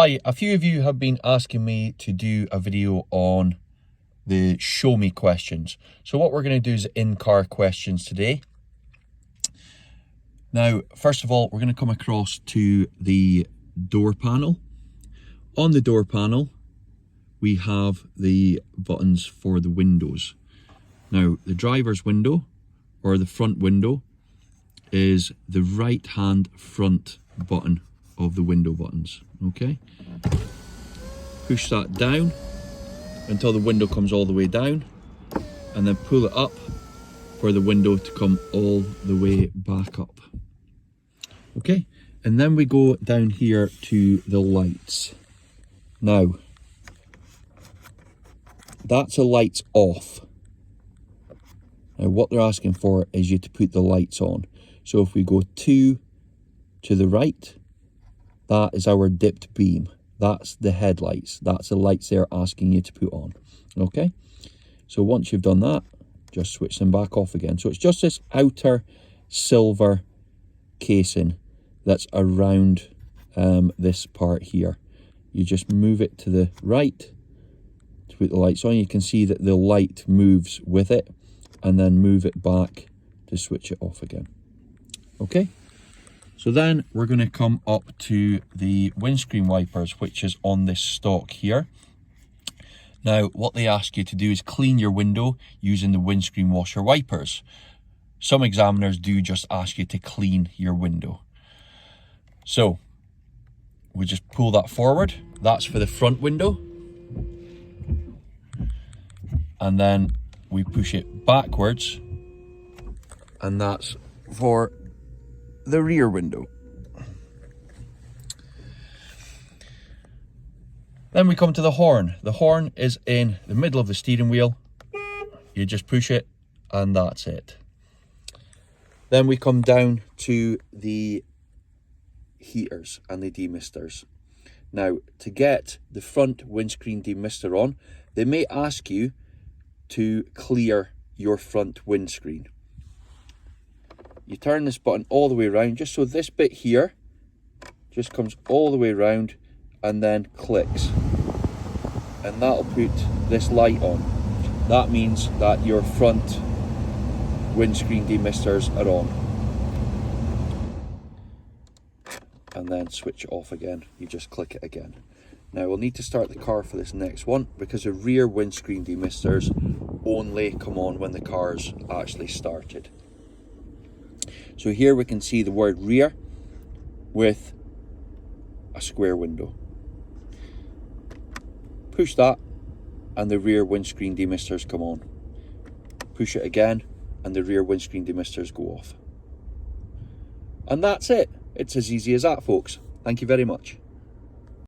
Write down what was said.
Hi, a few of you have been asking me to do a video on the show me questions. So what we're going to do is in-car questions today. Now, first of all, we're going to come across to the door panel. On the door panel, we have the buttons for the windows. Now, the driver's window or the front window is the right-hand front button of the window buttons. Okay, push that down until the window comes all the way down, and then pull it up for the window to come all the way back up. Okay, and then we go down here to the lights. Now, that's a lights off. Now what they're asking for is you to put the lights on. So if we go to the right, that is our dipped beam. That's the headlights. That's the lights they're asking you to put on. Okay? So once you've done that, just switch them back off again. So it's just this outer silver casing that's around this part here. You just move it to the right to put the lights on. You can see that the light moves with it, and then move it back to switch it off again. Okay? So then we're going to come up to the windscreen wipers, which is on this stalk here. Now, what they ask you to do is clean your window using the windscreen washer wipers. Some examiners do just ask you to clean your window. So we just pull that forward. That's for the front window. And then we push it backwards, and that's for the rear window. Then we come to the horn. The horn is in the middle of the steering wheel. You just push it and that's it. Then we come down to the heaters and the demisters. Now, to get the front windscreen demister on, they may ask you to clear your front windscreen. You turn this button all the way around, just so this bit here just comes all the way around and then clicks. And that'll put this light on. That means that your front windscreen demisters are on. And then switch it off again. You just click it again. Now we'll need to start the car for this next one, because the rear windscreen demisters only come on when the car's actually started. So here we can see the word rear with a square window. Push that and the rear windscreen demisters come on. Push it again and the rear windscreen demisters go off. And that's it. It's as easy as that, folks. Thank you very much.